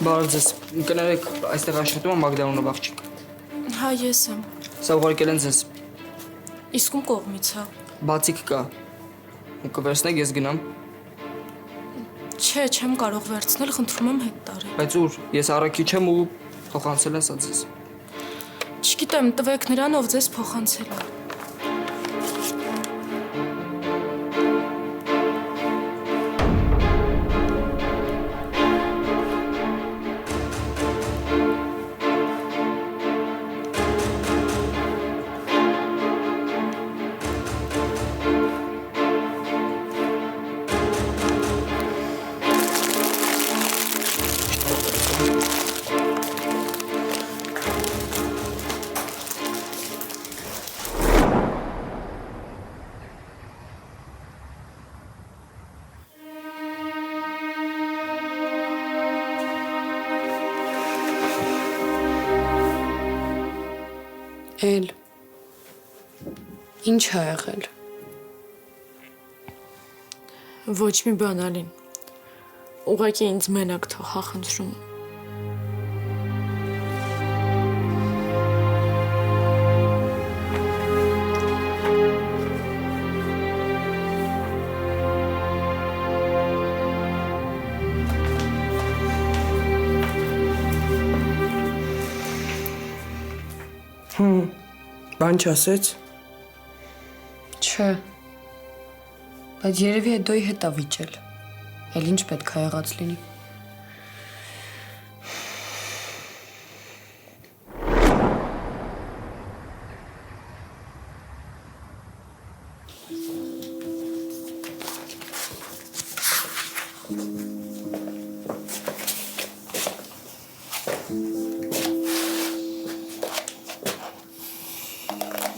Բարև ձեզ։ Կներեք, այստեղ աշխատում է Մագդանովն աղջիկ։ Հա, ես եմ։ Սա ուղարկել են ձեզ։ Իսկ ում կողմից է։ Բացիկ կա։ Ու կվերցնեք, ես գնամ։ Չէ, չեմ կարող վերցնել, խնդրում եմ հետ տարեք։ Բայց ուր, ես առաքիչ եմ ու փոխանցել են սա ձեզ։ Չգիտեմ, տվեք նրան, ով ձեզ փոխանցել է։ Էլ, ինչ ա եղել։ Ոչ մի բան, Ալին։ Ուղղակի ինձ մենակ թող, հա, խնդրում։ Բան չասեց։ Չէ։ Բայց երևի հետոյի հետ ա վիճել։ Էլ ինչ պետք ա եղած լինի։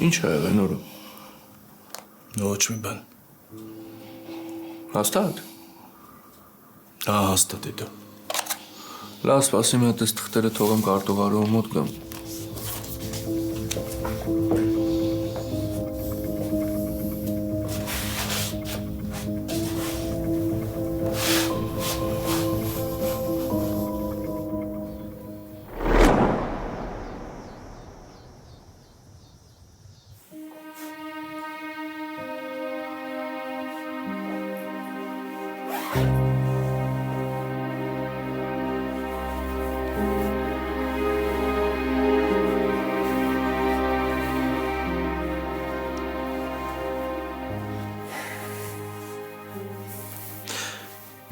Ինչ ա եղել նորը։ Ոչ մի բան։ Հաստատ։ Հա, հաստատ է դա։ Լավ, սպասի մի հատ էս թղթերը թողեմ կարտուղարու մոտ գամ։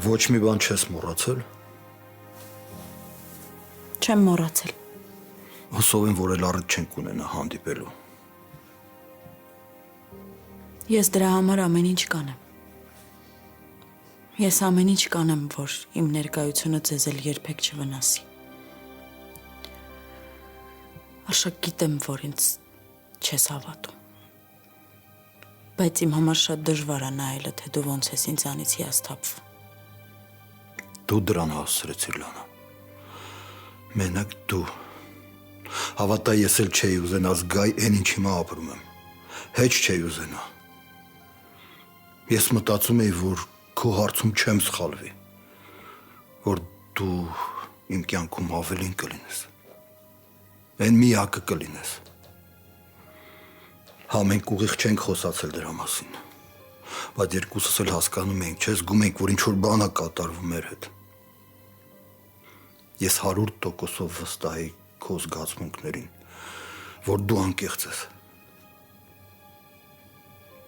Ոչ մի բան չես մոռացել։ Չեմ մոռացել։ Հուսով եմ, որ էլ առիթ չենք ունենա հանդիպելու։ Ես դրա համար ամեն ինչ կանեմ։ Ես ամեն ինչ կանեմ, որ իմ ներկայությունը ձեզ էլ երբեք չվնասի։ Արշակ գիտեմ, որ ինձ չես հավատում։ Բայց իմ համար շատ դժվար է նայելը, թե դու ոնց ես ինձանից հիասթափվում։ Դու դրան հասցրեցիր Լանա։ Մենակ դու։ Հավատա ես էլ չէի ուզենա զգայ այն ինչ հիմա ապրում եմ։ Հեչ չէի ուզենա։ Ես մտածում էի, որ քո հարցում չեմ սխալվի, որ դու իմ կյանքում ավելին կլինես։ Այն միակը կլինես։ Հա, մենք ուղիղ չենք խոսացել դրա մասին, բայց երկուսս էլ հասկանում ենք, չէ, զգում ենք, որ ինչ-որ բան է կատարվում մեր հետ։ Ես 100% վստահ եի քո զգացմունքներին, որ դու անկեղծ ես։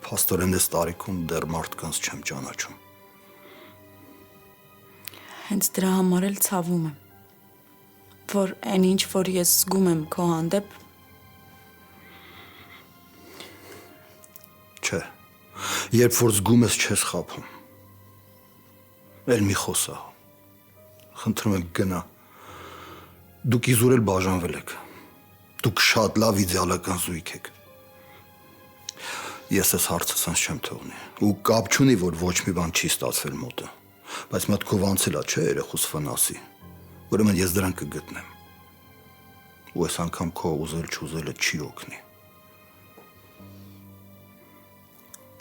Փաստորեն այս տարիքում դեռ մարդկանց չեմ ճանաչում։ Հենց դրա համար էլ ցավում եմ, որ այն ինչ, որ ես զգում եմ քո հանդեպ, Չէ, երբ որ զգում ես չես խաբում։ Էլ մի խոսա։ Խնդրում եմ գնա։ Դուք իզուր էլ բաժանվել եք։ Դուք շատ լավ իդեալական զույգ եք։ Ես այս հարցը ցած չեմ թողնի։ Ու կապ չունի, որ ոչ մի բան չի ստացվել մոտը։ Բայց մտքով անցել է, չէ, երեխուս վնասի։ Ուրեմն ես դրան կգտնեմ։ Ու այս անգամ քո ուզել չուզելը չի օգնի։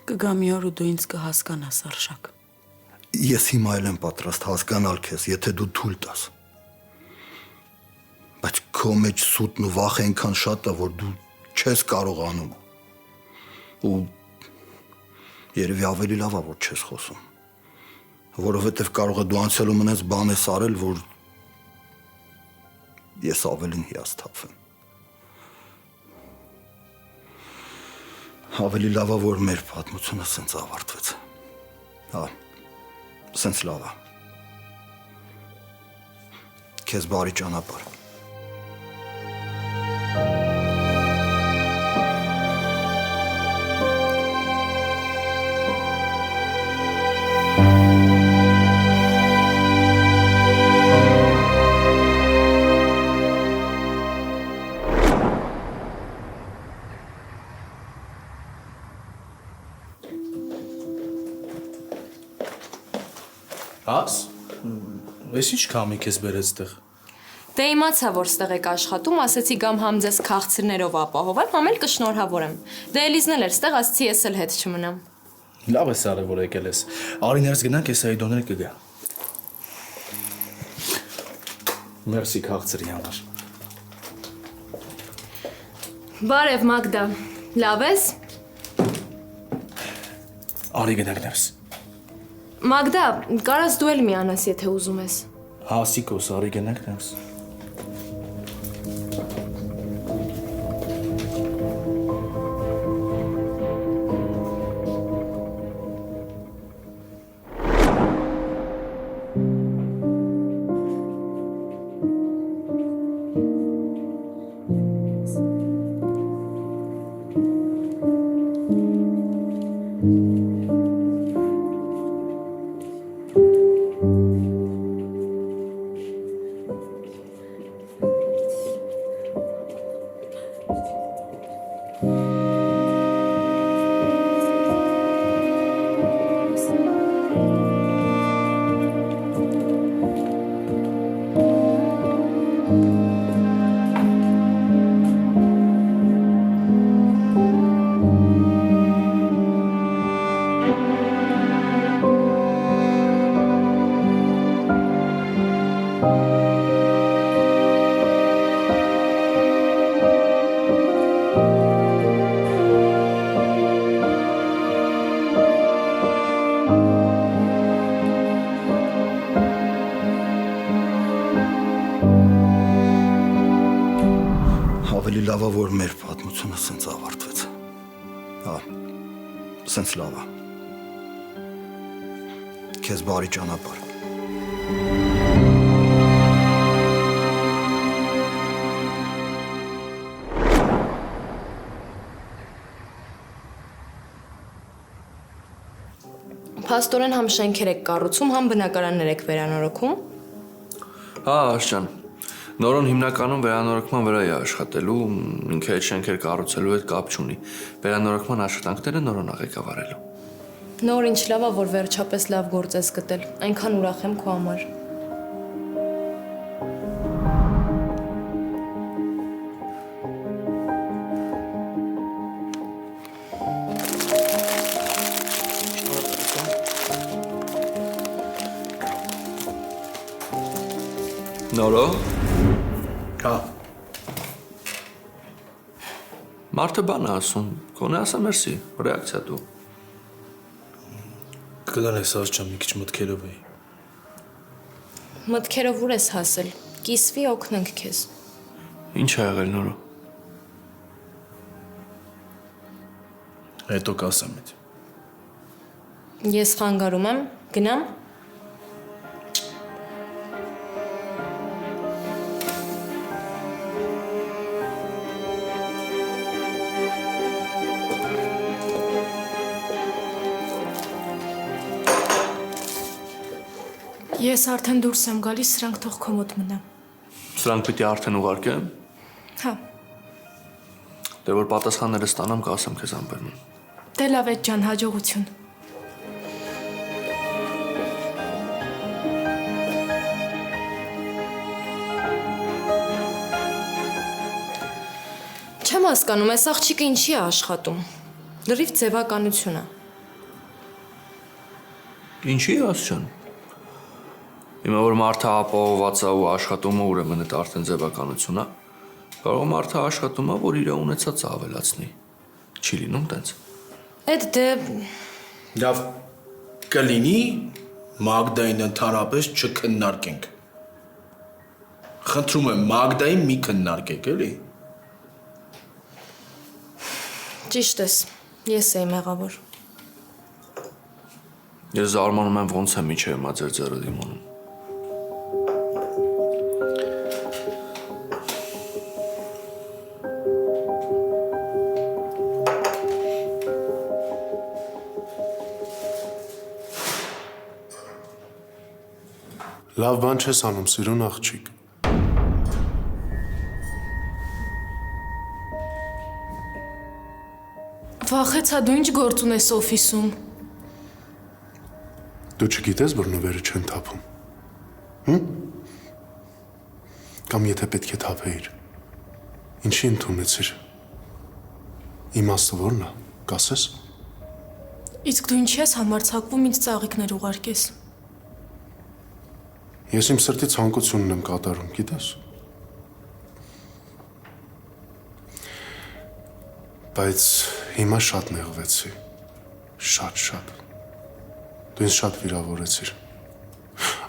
կգա մի օր ու դու ինձ կհասկանաս, Արշակ։ Ես հիմա էլ եմ պատրաստ հասկանալ քեզ, եթե դու թույլ տաս։ քո մեջ սուտն ու վախը այնքան շատ է, որ դու չես կարողանում։ Ու երևի ավելի լավ է, որ չես խոսում, որովհետև կարող է դու անցյալում այնպես բան ես արել, որ ես ավելին հիասթափվեմ։ Ավելի լավ է, որ մեր պատմությունը սենց ավարտվեց։ Հա, սենց լավ է։ Քեզ բարի ճանապարհ։ Աս, ես ինչ կամի քեզ բերեց տեղ։ Դե իմացա, որ ստեղ եք աշխատում, ասեցի գամ համ ձեզ քաղցրներով ապահովեմ, համ էլ կշնորհավորեմ։ Դե Էլիզն էլ էր ստեղ, ասեցի ես էլ հետ չմնամ։ Լավ ես արել, որ եկել ես։ Արի ներս գնանք, ես այդ դոները կգա։ Մերսի քաղցրի համար։ Բարև Մագդա, լավ ես։ Արի գնանք ներս։ Մագդա, կարաս դու էլ միանաս, եթե ուզում ես։ Հա, Սիկոս, արի գնանք ներս։ Ավելի լավ է, որ մեր պատմությունը սենց ավարտվեց։ Հա, սենց լավ է։ Քեզ բարի ճանապարհ։ Փաստորեն համ շենքեր եք կառուցում, համ բնակարաններ եք վերանորոգում։ Հա, Աշճան։ Նորոն հիմնականում վերանորոգման վրա է աշխատելու, ինքը այդ շենքեր կառուցելու հետ կապ չունի։ Վերանորոգման աշխատանքները Նորոն ա ղեկավարելու։ Նոր ինչ լավ է, որ վերջապես լավ գործ ես գտել։ Այնքան ուրախ եմ քո համար։ Նորո։ Հա, Մարդը բան է ասում, գոնե ասա մերսի, ռեակցիա դու։ կգնանես Աշճան, մի քիչ մտքերով էի։ Մտքերով ուր ես հասել։ Կիսվի օգնենք քեզ։ Ինչ ա եղել Նորո։ Հետո կասեմ այդ։ Ես խանգարում եմ, գնամ։ Ես արդեն դուրս եմ գալիս, սրանք թող քո մոտ մնան։ Սրանք պիտի արդեն ուղարկեմ։ Հա, Դե որ պատասխանները ստանամ, կասեմ քեզ ամբերնում։ դե լավ է ջան, հաջողություն։ Չեմ հասկանում, այս աղջիկը ինչի է աշխատում։ Լրիվ ձևականություն է։ Ինչի՞ Աշճան։ Հիմա որ մարդը ապահովված է ու աշխատում է, ուրեմն այդ արդեն ձևականություն է։ Կարող է մարդը աշխատում է, որ իր ունեցածը ավելացնի։ Չի լինում տենց։ Այդ դե Լավ կլինի Մագդային ընդհանրապես չքննարկենք։ Խնդրում եմ Մագդային մի քննարկեք, էլի։ ճիշտ ես, ես էի մեղավոր։ Ես զարմանում եմ ոնց է միջև հիմա ձեր ձեռը դիմանում։ Լավ բան չես անում, սիրուն աղջիկ։ Վախեցա, դու ինչ գործ ունես օֆիսում։ Դու չգիտես, որ նվերը չեն թափում։ Հմ? Կամ եթե պետք է թափեիր։ Ինչի ընդունեցիր։ Իմաստը ո՞րն է, կասես։ Իսկ դու ինչի ես համարձակվում ինձ ծաղիկներ ուղարկես։ Ես իմ սրտի ցանկությունն եմ կատարում, գիտես։ Բայց հիմա շատ նեղվեցի։ Շատ։ Դու ինձ շատ վիրավորեցիր։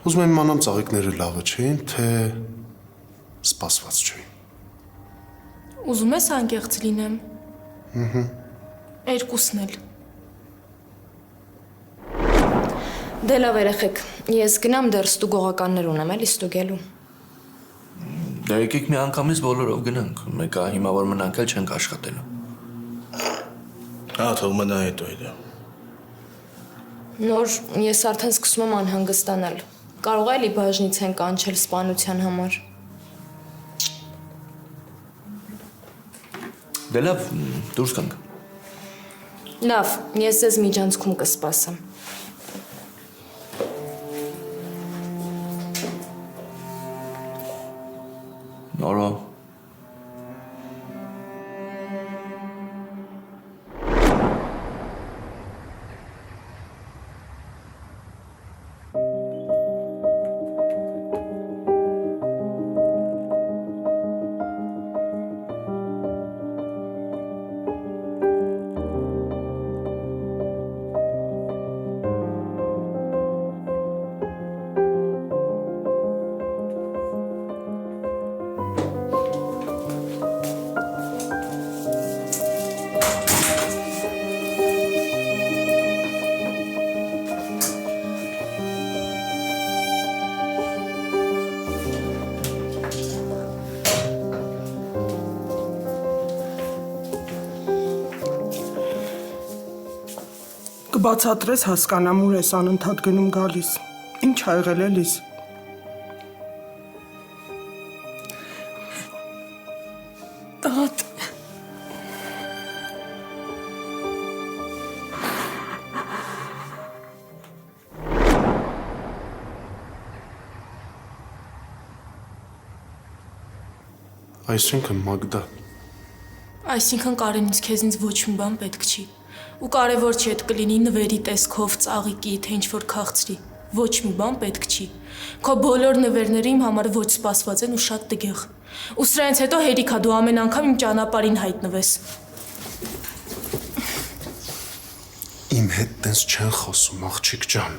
Ուզում եմ իմանամ ծաղիկները լավը չէին, թե սպասված չէին։ Ուզում ես անկեղծ լինեմ։ Երկուսն էլ։ Դե լավ երեխեք, ես գնամ դեռ ստուգողականներ ունեմ էլի ստուգելու։ Դե եկեք մի անգամից բոլորով գնանք։ Մեկը հիմա որ մնանք էլ չենք աշխատելու։ Հա, թող մնա հետո դա։ Նոր ես արդեն սկսում եմ անհանգստանալ։ Կարող է էլի բաժնից են կանչել սպանության համար։ Դե լավ, դուրս գանք։ Լավ, ես ձեզ միջանցքում կսպասեմ։ Նորո։ Կբացատրես հասկանամ ուր ես անընդհատ գնում գալիս։ Ինչ ա եղել էլիս։ Տատ։ Այսինքն Մագդա, Այսինքն Կարենից քեզնից ոչ մի բան պետք չի։ Ու կարևոր չի այդ կլինի նվերի տեսքով, ծաղիկի, թե ինչ-որ քաղցրի։ Ոչ մի բան պետք չի։ Քո բոլոր նվերները իմ համար ոչ սպասված են ու շատ տգեղ։ Ու սրանից հետո հերիքա դու ամեն անգամ իմ ճանապարհին հայտնվես։ իմ հետ տենց չեն խոսում, աղջիկ ջան։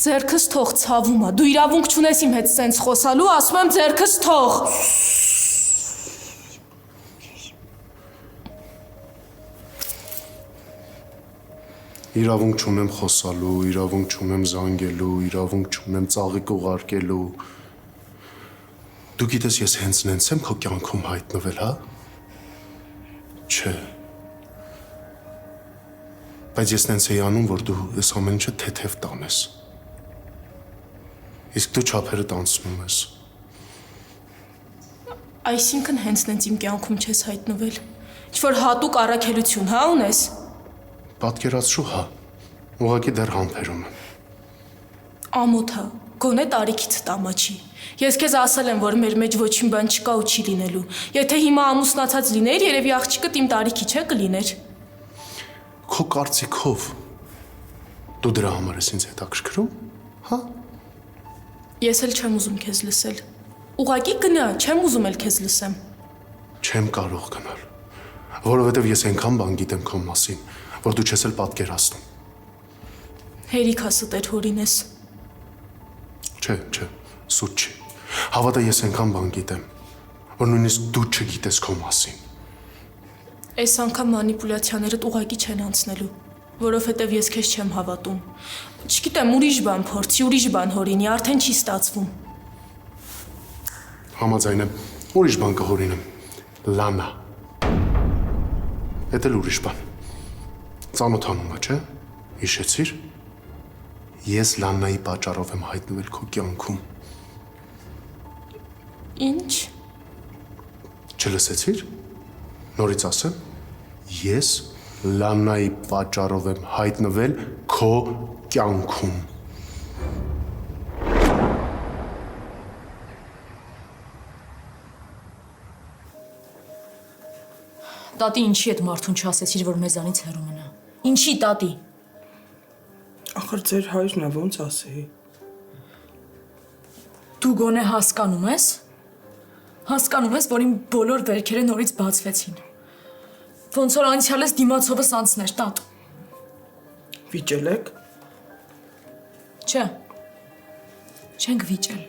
Ձերքս թող ցավում ա։ Դու իրավունք չունես իմ հետ սենց խոսալու, ասում եմ ձերքս թող։ Իրավունք չունեմ խոսալու, իրավունք չունեմ զանգելու, իրավունք չունեմ ծաղիկ ուղարկելու։ Դու գիտես ես հենց նենց եմ քո կյանքում հայտնվել, հա? Չէ։ Բայց ես նենց էի անում, որ դու այս ամեն ինչը թեթև տանես։ Իսկ դու չափերը տանցնում ես։ Այսինքն հենց նենց իմ կյանքում չես հայտնվել։ Ինչ-որ հատուկ առաքելություն, հա ունես։ Պատկերացրու, հա։ Ուղղակի դեռ համբերում եմ։ Ամոթա, գոնե տարիքից տամաչի։ Ես քեզ ասել եմ, որ մեր մեջ ոչ մի բան չկա ու չի լինելու։ Եթե հիմա ամուսնացած լինեիր, երևի աղջիկդ իմ տարիքի չէ կլիներ։ Քո կարծիքով դու դրա համար ես ինձ հետաքրքրում, հա։ Ես էլ չեմ ուզում քեզ լսել։ Ուղղակի գնա, չեմ ուզում էլ քեզ լսեմ։ Չեմ կարող գնալ, որովհետև ես այնքան բան գիտեմ քո մասին, որ դու չես էլ պատկերացնում։ Հերիք ասուտեր հորինես։ Չէ, սուտ չի։ Հավատա ես այնքան բան գիտեմ, որ նույնիսկ դու չգիտես քո մասին։ Այս անգամ մանիպուլյացիաներդ ուղղակի չեն անցնելու, որովհետև ես քեզ չեմ հավատում։ Չգիտեմ, ուրիշ բան փորձի, ուրիշ բան հորինի, արդեն չի ստացվում։ Համաձայն եմ, ուրիշ բան կհորինեմ։ Լանա։ Էդ էլ ուրիշ բան։ Ծանոթանում է, չէ՞։ Հիշեցիր։ Ես Լաննայի պատճառով եմ հայտնվել քո կյանքում։ Ինչ։ Չլսեցիր։ Նորից ասեմ, ես Լաննայի պատճառով եմ հայտնվել քո կյանքում։ Տատի, ինչի այդ մարդուն չասեցիր, որ մեզանից հեռու մնա։ Ինչի, տատի։ Ախր ձեր հայրն է, ոնց ասեի։ Դու գոնե հասկանում ես։ Հասկանում ես, որ իմ բոլոր վերքերը նորից բացվեցին։ Ոնց որ անցյալս դիմացովս անցներ, տատ։ Վիճել եք։ Չէ։ Չենք վիճել։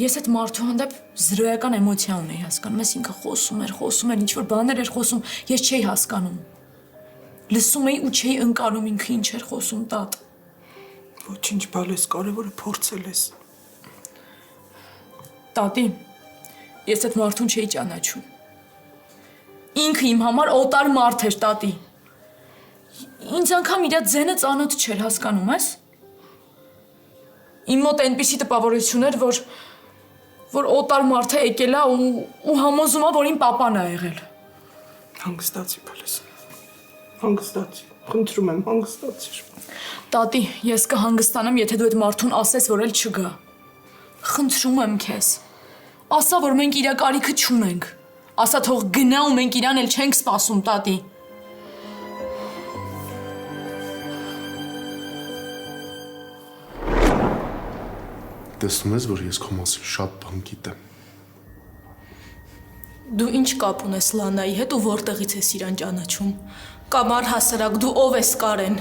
Ես այդ մարդու հանդեպ զրոյական էմոցիա ունեի, հասկանում ես, ինքը խոսում էր, ինչ-որ բաներ էր խոսում, ես չէի հասկանում։ Լսում էի ու չէի ընկալում ինքը ինչ էր խոսում, տատ։ Ոչինչ, բալես, կարևորը փորձել ես։ Տատի, ես այդ մարդուն չէի ճանաչում։ Ինքը իմ համար օտար մարդ էր, տատի։ Ինձ անգամ իր ձենը ծանոթ չէր, հասկանում ես։ Իմ մոտ այնպիսի տպավորություն էր, որ օտար մարդը եկել է ու համոզում է, որ իմ պապան է եղել։ Հանգստացի, բալես։ Հանգստացի, խնդրում եմ, հանգստացիր։ Տատի, ես կհանգստանամ, եթե դու այդ մարդուն ասես, որ էլ չգա։ Խնդրում եմ քեզ։ Ասա, որ մենք իր կարիքը չունենք։ Ասա, թող գնա ու մենք իրան էլ չենք սպասում, տատի։ Տեսնում ես, որ ես քո մասին շատ բան գիտեմ։ Դու ինչ կապ ունես Լանայի հետ ու որտեղից ես իրան ճանաչում։ Կամ առհասարակ դու ով ես Կարեն։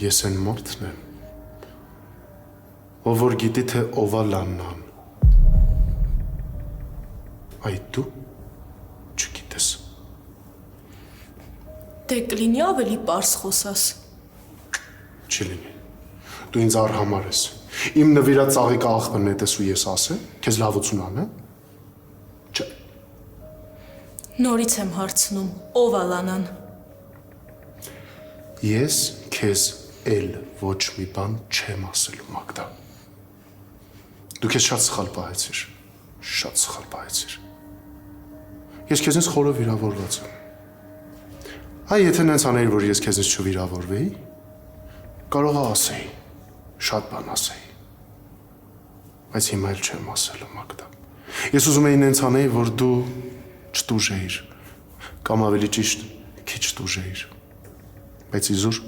Ես այն մարդն եմ, ով որ գիտի, թե ով է Լաննան։ Այդ դու չգիտես։ Դե կլինի ավելի պարզ խոսաս։ Չի լինի։ Դու ինձ արհամար ես։ Իմ նվիրած ծաղիկը աղբն նետես ու ես ասեմ, քեզ լավություն անեմ։ Չէ։ Նորից եմ հարցնում, ով է Լանան։ Ես քեզ էլ ոչ մի բան չեմ ասելու, Մագդա։ Դու քեզ շատ սխալ պահեցիր, շատ սխալ պահեցիր։ Ես քեզնից խորը վիրավորված եմ։ Այ եթե նենց աներ, որ ես քեզնից չվիրավորվեի, կարող է ասեի, շատ բան ասեի։ Բայց հիմա էլ չեմ ասելու, Մագդա։ Ես ուզում էի նենց անել, որ դու չտուժեիր, կամ ավելի ճիշտ, քիչ տուժեիր։ Բայց իզուր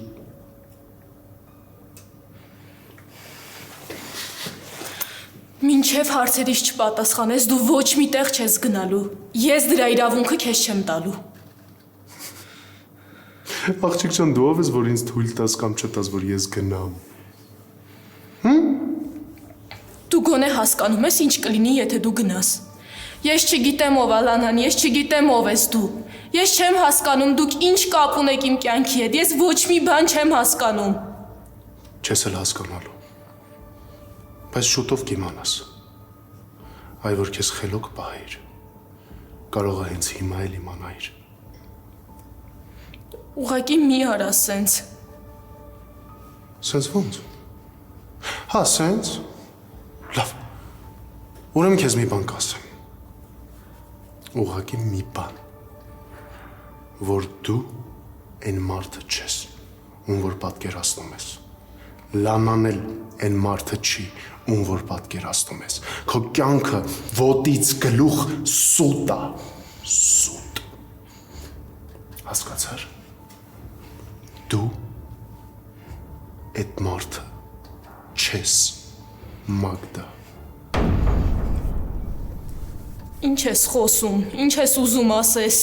Մինչև հարցերից չպատասխանես, դու ոչ մի տեղ չես գնալու։ Ես դրա իրավունքը քեզ չեմ տալու։ Աղջիկ ջան, դու ով ես, որ ինձ թույլ տաս կամ չտաս, որ ես գնամ։ Դու գոնե հասկանում ես, ինչ կլինի, եթե դու գնաս։ Ես չգիտեմ ով է Լանան, ես չգիտեմ ով ես դու։ Ես չեմ հասկանում, դուք ինչ կապ ունեք իմ կյանքի հետ։ Ես ոչ մի բան չեմ հասկանում։ Չես էլ հասկանալու։ Բայց շուտով կիմանաս։ Այ որ քեզ խելոք պահիր։ Կարող է հենց հիմա էլ իմանայիր։ Ուղղակի մի արա սենց։ Սենց ոնց։ Հա, սենց։ Լավ։ Ուրեմն քեզ մի բան կասեմ։ Ուղղակի մի բան, որ դու այն մարդը չես, ում որ պատկերացնում ես։ Լանան էլ այն մարդը չի, ում որ պատկերացնում ես։ Քո կյանքը ոտից գլուխ սուտ է, սուտ։ Հասկացար։ Դու այդ մարդը չես։ Մագդա։ Ինչ ես խոսում, ինչ ես ուզում ասես։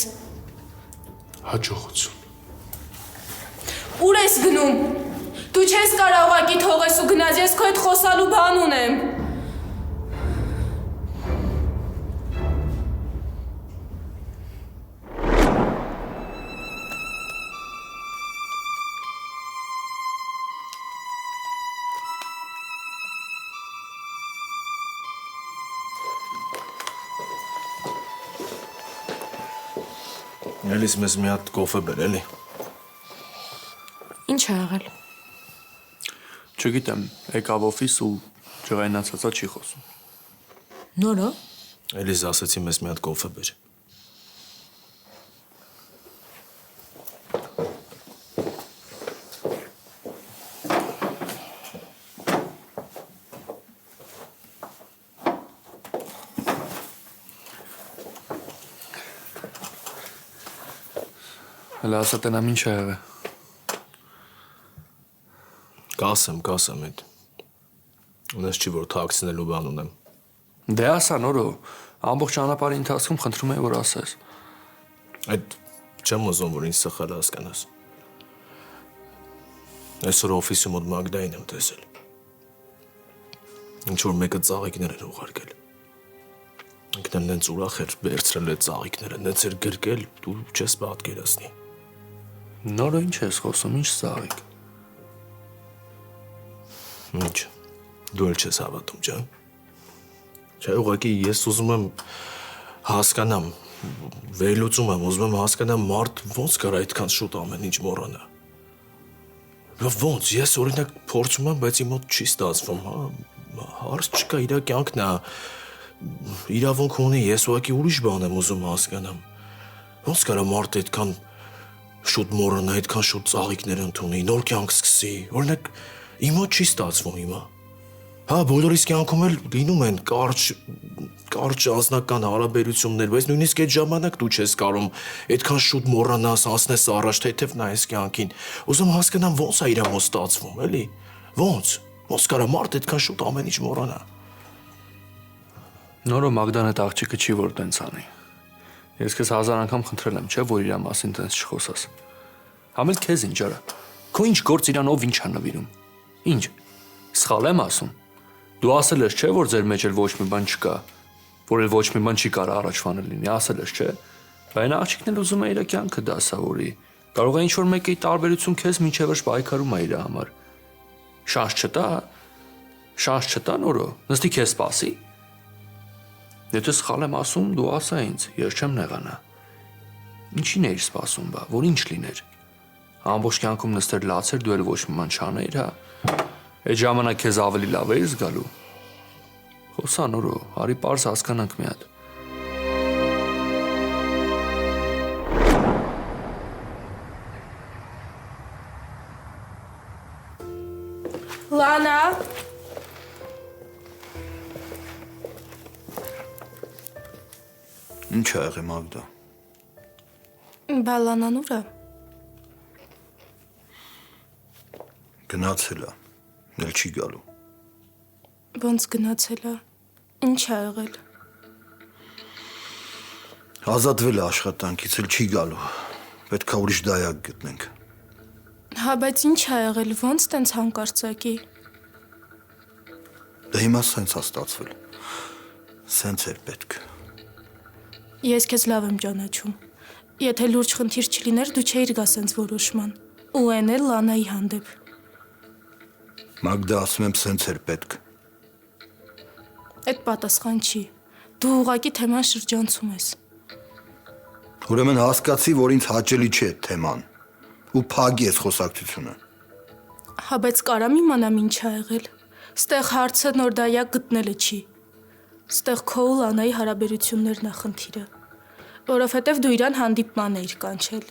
Հաջողություն։ Ուր ես գնում։ Դու չես կարող ուղղակի թողես ու գնաս, ես քո հետ խոսալու բան ունեմ։ Էլիս մեզ մի հատ կոֆե բեր, էլի։ Ինչ ա եղել։ Չգիտեմ, եկավ օֆիս ու ջղայնացածա չի խոսում։ Նորը։ Էլիս ասեցի մեզ մի հատ կոֆե բեր։ Հələ ասա տնամ ինչ ա եղել։ Կասեմ այդ։ Ունես չի որ թաքցնելու բան ունեմ։ Դե ասա նորո, ամբողջ ճանապարհի ընթացքում խնդրում եմ որ ասես։ Այդ չեմ ուզում որ ինձ սխալ հասկանաս։ Այսօր օֆիսի մոտ Մագդային եմ տեսել։ Ինչ որ մեկը ծաղիկներ էր ուղարկել։ Ինքն էլ նենց ուրախ էր վերցրել այդ ծաղիկները, նենց էր գրկել, դու չես պատկերացնի։ Նորո ինչ ես խոսում, ինչ ծաղիկ։ Ինչ, դու էլ չես հավատում, ջան։ Չէ, ուղղակի ես ուզում եմ հասկանամ, վերլուծում եմ, ուզում եմ հասկանամ մարդ ոնց կար այդքան շուտ ամեն ինչ մոռանա։ Ոնց, ես օրինակ փորձում եմ, բայց իմ մոտ չի ստացվում, հա, հարց չկա, իր կյանքն է, իրավունք ունի, ես ուղղակի ուրիշ բան եմ ուզում հասկանամ։ Ոնց կարա մարդ այդքան շուտ մոռանա, այդքան շուտ ծաղիկներ ընդունի, նոր կյանք սկսի, օրինակ իմ մոտ չի ստացվում հիմա։ Հա, բոլորիս կյանքում էլ լինում են կարճ անձնական հարաբերություններ, բայց նույնիսկ այդ ժամանակ դու չես կարող այդքան շուտ մոռանաս, անցնես առաջ, թեթև նայես կյանքին։ Ուզում հասկանամ ոնց է իր մոտ ստացվում, էլի։ Ոնց կարա մարդ այդքան շուտ ամեն ինչ մոռանա։ Նորո Մագդան այդ աղջիկը չի որ տենց անի։ Ես քեզ 1000 անգամ խնդրել եմ, չէ՞ որ իր մասին տենց չխոսաս։ Համել քեզ ինչ արա։ Քո ինչ գործ իրանով ինչ ա նվիրում։ Ինչ։ Սխալ եմ ասում։ Դու ասել ես, չէ՞ որ ձեր մեջ էլ ոչ մի բան չկա, որ էլ ոչ մի բան չի կարող առաջվանել լինի, ասել ես, չէ՞։ Բայց աղջիկն էլ ուզում է իր կյանքը դասավորի։ Կարող է ինչ որ մեկի տարբերություն քեզ մինչև վերջ պայքարում է իր համար։ Շանս չտա նորո։ Նստի քեզ սպասի։ Եթե սխալ եմ ասում, դու ասա ինձ, ես չեմ նեղանա։ Ինչին էիր սպասում, բա, որ ինչ լիներ։ Ամբողջ կյանքում նստեր լացեր, դու էլ ոչ մի բան չաներ, հա։ Այդ ժամանակ քեզ ավելի լավ էիր զգալու։ Խոսա նորո, արի պարզ հասկանանք մի հատ։ Լանա։ Ինչ ա եղել Մագդա։ Բա Լանան ուր է։ Գնացել է, էլ չի գալու։ Ոնց գնացել է։ Ինչ ա եղել։ Ազատվել է աշխատանքից, էլ չի գալու։ Պետք է ուրիշ դայակ գտնենք։ Հա, բայց ինչ ա եղել, ոնց տենց հանկարծակի։ Դե հիմա սենց ա ստացվել։ Սենց էր պետք։ Ես քեզ լավ եմ ճանաչում։ Եթե լուրջ խնդիր չլիներ, դու չէիր գա սենց որոշման։ Ու այն էլ Լանայի հանդեպ։ Մագդա ասում եմ սենց էր պետք։ Այդ պատասխան չի։ Դու ուղղակի թեման շրջանցում ես։ Ուրեմն հասկացի, որ ինձ հաճելի չէ այդ թեման։ Ու փագի ես խոսակցությունը։ Հա, բայց կարամ իմանամ ինչ ա եղել։ Ստեղ հարցը նոր դայակ գտնելը չի։ Ստեղ քո ու Լանայի հարաբերություններն է խնդիրը։ Որովհետև դու իրան հանդիպման էիր կանչել։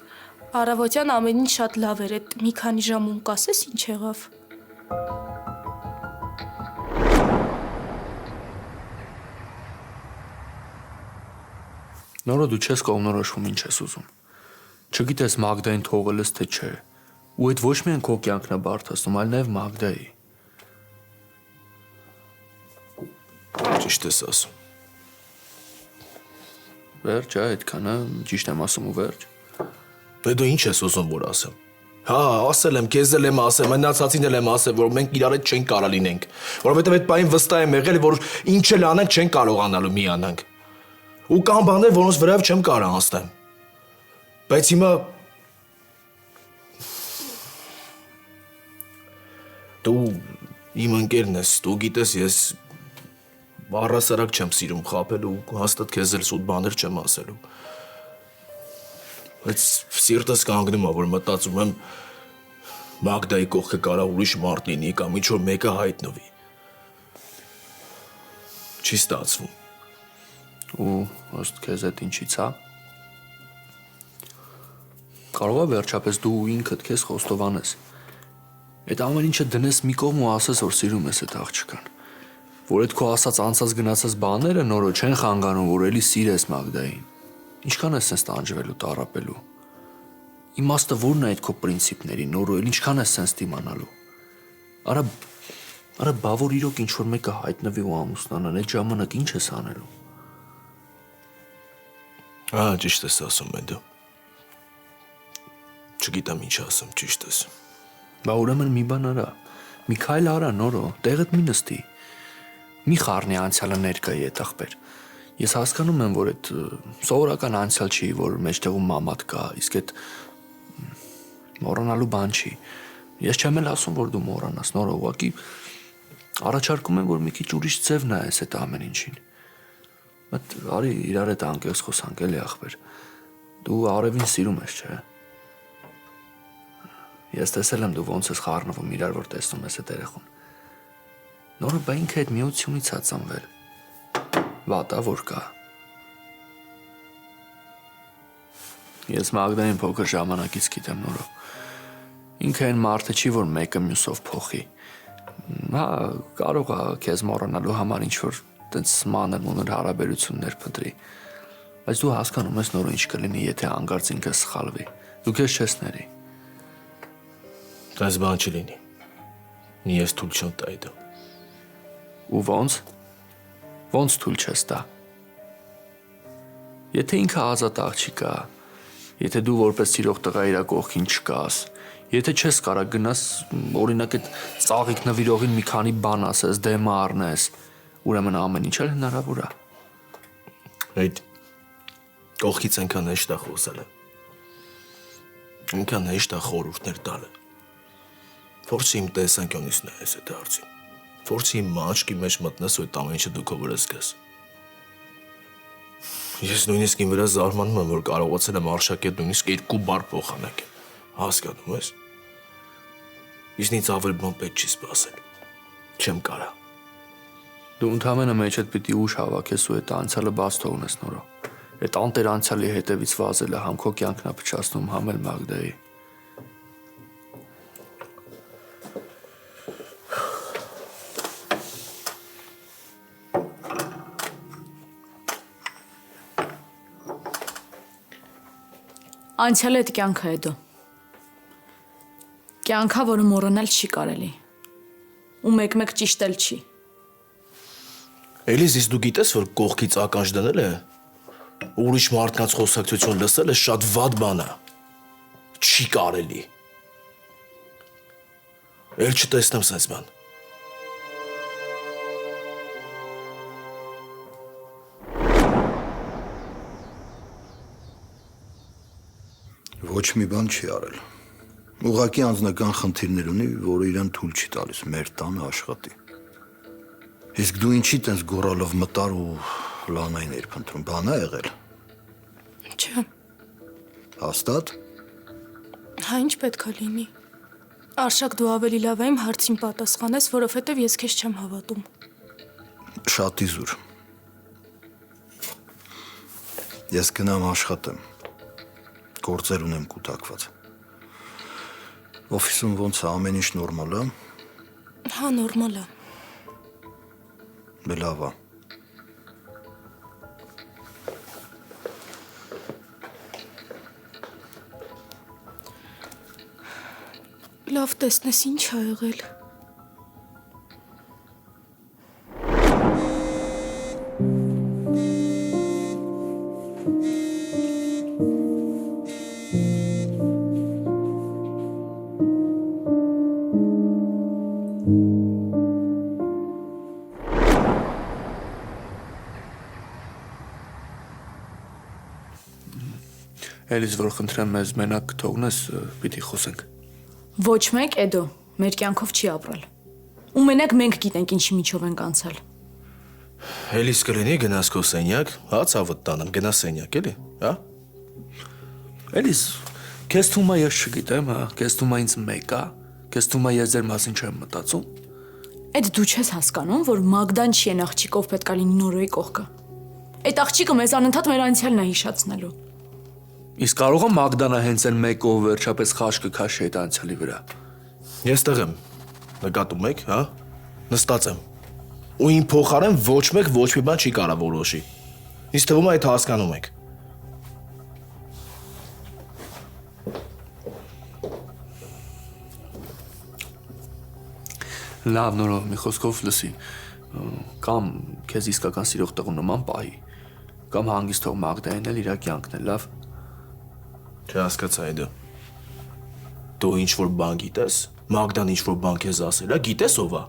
Առավոտյան ամեն ինչ շատ լավ էր, այդ մի քանի ժամում կասես ինչ եղավ։ Նորո դու չես կողմնորոշվում ինչ ես ուզում։ Չգիտես Մագդային թողել ես թե չէ։ Ու այդ ոչ միայն քո կյանքն է բարդացնում, այլ նաև Մագդայի։ Ճիշտ ես ասում։ Վերջ, այդքանը ճիշտ եմ ասում ու վերջ։ Դե դու ինչ ես ուզում որ ասեմ։ Հա, ասել եմ, քեզ էլ եմ ասել, մնացածին էլ եմ ասել, որ մենք իրար հետ չենք կարող լինենք, որովհետև այդ պահին վստահ եմ եղել, որ ինչ էլ անենք չենք կարողանալու միանանք։ Ու կան բաներ, որոնց վրայով չեմ կարող անցնեմ։ Բայց հիմա դու իմ ընկերն ես, դու գիտես ես առհասարակ չեմ սիրում խաբել ու հաստատ քեզ էլ սուտ բաներ չեմ ասելու։ Բայց սիրտս կանգնում է, որ մտածում եմ Մագդայի կողքը կարող ուրիշ մարդ լինի կամ ինչ-որ մեկը հայտնվի։ Չի ստացվում։ Ու ըստ քեզ այդ ինչից է։ Կարող է վերջապես դու ինքդ քեզ խոստովանես։ Այդ ամեն ինչը դնես մի կողմ ու ասես, որ սիրում ես այդ աղջկան։ Որ այդ քո ասած անցած գնացած բաները նորը չեն խանգարում, որ էլի սիրես Մագդային։ Ինչքան ես սենց տանջվելու, տառապելու։ Իմաստը ո՞րն է այդ քո պրինցիպների, նորը էլ ինչքան ես սենց դիմանալու։ Արա բա որ իրոք ինչ-որ մեկը հայտնվի ու ամուսնանան, այդ ժամանակ ինչ ես անելու։ Ահա ճիշտ ես ասում դու։ Չգիտեմ ինչ ասեմ, ճիշտ ես։ Բա ուրեմն մի բան արա։ Մի քայլ արա նորո, տեղդ մի նստի։ Մի խառնի անցյալը ներկայի այդ ախպեր։ Ես հասկանում եմ, որ այդ սովորական անցյալ չի, որ մեջտեղում մամատ կա, իսկ այդ մոռանալու բան չի։ Ես չեմ էլ ասում, որ դու մոռանաս, նոր ուղղակի առաջարկում եմ, որ մի քիչ ուրիշ ձև նայես այդ ամեն ինչին։ Մտ արի իրար հետ անկեղծ խոսանք էլի ախպեր։ Դու Արևին սիրում ես, չէ՞։ Ես տեսել եմ դու ոնց ես խառնվում իրար, որ տեսնում ես այդ երեխուն։ Նորը բա ինքը այդ միությունից է ծնվել։ Վատա որ կա։ Ես Մագդային փոքր ժամանակից գիտեմ նորը։ Ինքը այն մարդը չի, որ մեկը մյուսով փոխի։ Հա, կարող է քեզ մոռանալու համար ինչ-որ տենց մանր-մունր հարաբերություններ փնտրի։ Բայց դու հասկանում ես նորը ինչ կլինի, եթե հանկարծ ինքը սխալվի։ Դու քեզ չես ների։ Դες բան չլինի։ Ես թույլ չեմ տա դա։ Ու ոնց։ Ոնց թույլ չես տա։ Եթե ինքը ազատ աղջիկ է, եթե դու որպես սիրող տղա իր կողքին չկաս, եթե չես կարող գնաս օրինակ այդ ծաղիկ նվիրողին մի քանի բան ասես, դեմը առնես, ուրեմն ամեն ինչ էլ հնարավոր է։ Այդ կողքից այնքան հեշտ է խոսելը։ Այնքան հեշտ է խորհուրդներ տալը։ Փորձի իմ տեսանկյունից նայես այդ հարցին։ Փորձի իմ աչքի մեջ մտնես ու այդ ամեն ինչը դու քո վրա զգաս։ Ես նույնիսկ իմ վրա զարմանում եմ, որ կարողացել եմ արշակել նույնիսկ 2 բառ փոխանակել։ Հասկանում ես։ Իսկ ինձ ավել բան պետք չի սպասել։ Չեմ կարող։ Դու ընդհանրապես մեջդ պիտի ուժ հավաքես ու այդ անցյալը բաց թողնես նորը։ Այդ անտեր անցյալի հետևից վազելը համ քո կյանքն է փչացնում, համ էլ Մագդայի։ Անցյալը այդ կյանքը է դու։ Կյանքա, որը մոռանալ չի կարելի։ Ու մեկ-մեկ ճիշտ էլ չի։ Էլիզ, դու գիտես, որ կողքից ականջ դնել է, ուրիշ մարդկանց խոսակցություն լսելը շատ վատ բան է։ Չի կարելի։ Էլ չտեսնեմ սենց բան։ Ոչ մի բան չի արել։ Ուղղակի անձնական խնդիրներ ունի, որը իրան թույլ չի տալիս մեր տանը աշխատի։ Իսկ դու ինչի տես գոռալով մտար ու լանային էր փնտրում, բան ա եղել։ Չէ։ Հաստատ։ Հա ինչ պետք է լինի։ Արշակ դու ավելի լավ է իմ հարցին պատասխանես, որովհետև ես քեզ չեմ հավատում։ Շատ իզուր։ Ես գնամ աշխատեմ։ Գործեր ունեմ կուտակված։ Օֆիսում ոնց է, ամեն ինչ նորմալ է։ Հա, նորմալ է։ Լավ է։ Լավ տեսնես ինչ ա եղել։ Էլիս որ խնդրեմ մեզ մենակ թողնես, պիտի խոսենք։ Ոչ մեկ Էդո մեր կյանքով չի ապրել։ Ու մենակ մենք գիտենք ինչի միջով ենք անցել։ Էլիս կլինի գնաս քո սենյակ, հա ցավդ տանեմ, գնաս սենյակ էլի, հա։ Էլիս, քեզ թվում է ես չգիտեմ, հա, քեզ թվում է ինձ մեկ է, քեզ թվում է ես ձեր մասին չեմ մտածում։ Այդ դու չես հասկանում, որ Մագդան չի են աղջիկով պետք է լինի Նորոյի կողքը։ Այդ աղջիկը մեզ անընդհատ մեր անցյալն է հիշացնելու։ Իսկ կարող է Մագդանը հենց այն մեկով վերջապես խաշ կքաշի այդ անցյալի վրա։ Ես տեղ եմ, նկատում եք, հա։ Նստած եմ։ Ու իմ փոխարեն ոչ մեկ ոչ մի բան չի կարող որոշի։ Ինձ թվում է այդ հասկանում եք։ Լավ նորո մի խոսքով լսի, կամ քեզ իսկական սիրող տղու նման պահի, կամ հանգիստ թող Մագդային էլ իր կյանքն է, լավ։ Չհասկացա այդ։ Դու ինչ որ բան գիտես, Մագդան ինչ որ բան քեզ ասել է, գիտես ով է։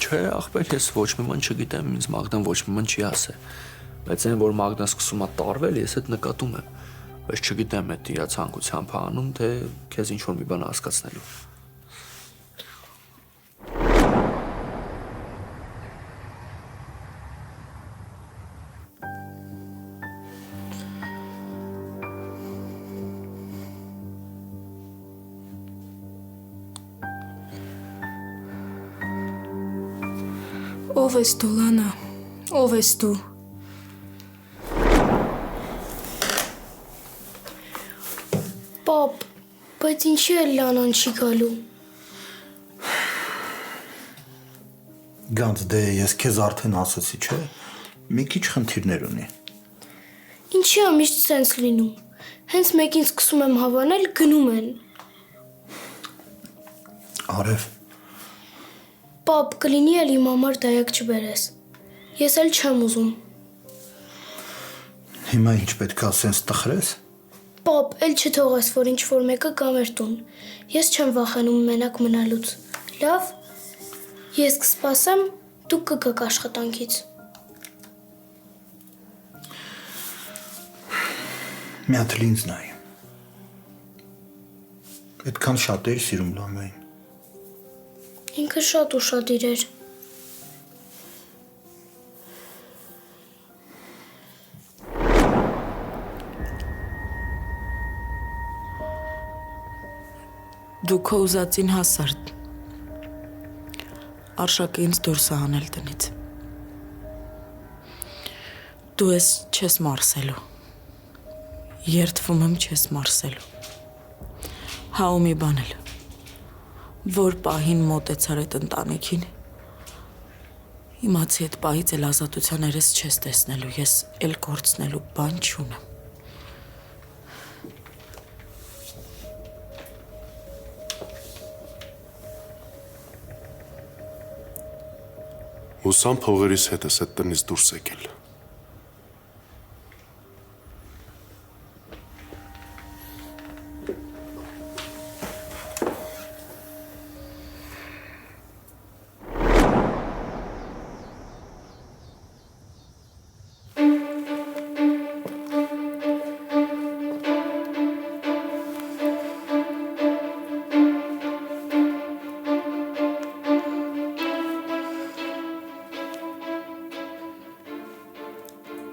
Չէ, ախպեր, ես ոչ մի բան չգիտեմ, ինձ Մագդան ոչ մի բան չի ասել։ Բայց այն որ Մագդան սկսում է տարվել, ես այդ նկատում եմ։ Բայց չգիտեմ այդ իր ցանկությամբ անում, թե քեզ ինչ որ մի բան հասկացնելու։ Ով ես դու, Լանա, ով ես դու։ Պապ, բայց ինչի է Լանան չի գալու։ Գանց դե ես քեզ արդեն ասացի, չէ՞։ Մի քիչ խնդիրներ ունի։ Ինչի է միշտ սենց լինում։ Հենց մեկին սկսում եմ հավանել, գնում են։ Արև, Պապ, կլինի էլ իմ համար դայակ չբերես։ Ես էլ չեմ ուզում։ հիմա ինչ պետք է սենց տխրես։ Պապ, էլ չթողես, որ ինչ որ մեկը գա մեր տուն։ Ես չեմ վախենում մենակ մնալուց։ Լավ։ Ես կսպասեմ, դու կգաք աշխատանքից։ Մի հատ ինձ նայ։ Այդքան շատ էի սիրում Լանային։ Ինքը շատ ուշադիր էր։ Դու քո ուզածին հասարդ։ Արշակը ինձ դուրս է հանել տնից։ Դու ես չես մարսելու։ Երդվում եմ չես մարսելու։ Հա ու մի բան էլ։ Որ պահին մոտեցար այդ ընտանիքին, իմացի այդ պահից էլ ազատության երես չես տեսնելու, ես էլ կորցնելու բան չունեմ։ Հուսամ փողերիս հետ ես այդ տնից դուրս եկել։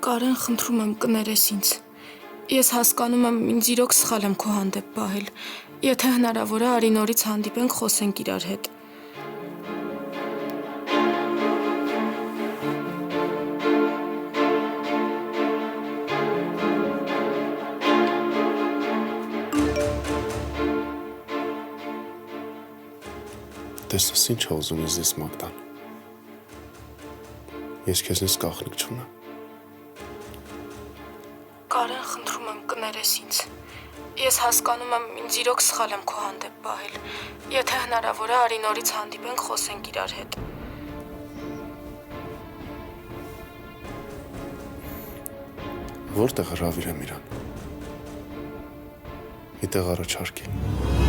Կարեն, խնդրում եմ կներես ինձ։ Ես հասկանում եմ, ինձ իրոք սխալ եմ քո հանդեպ պահել։ Եթե հնարավոր է, արի նորից հանդիպենք, խոսենք իրար հետ։ Տեսնես ինչ է ուզում ինձ Մագդան։ Ես քեզնից կախնիկ չունեմ։ Կարեն, խնդրում եմ կներես ինձ։ Ես հասկանում եմ, ինձ իրոք սխալ եմ քո հանդեպ պահել։ Եթե հնարավոր է, արի նորից հանդիպենք, խոսենք իրար հետ։ Որտեղ հրավիրեմ իրան։ Մի տեղ առաջարկի։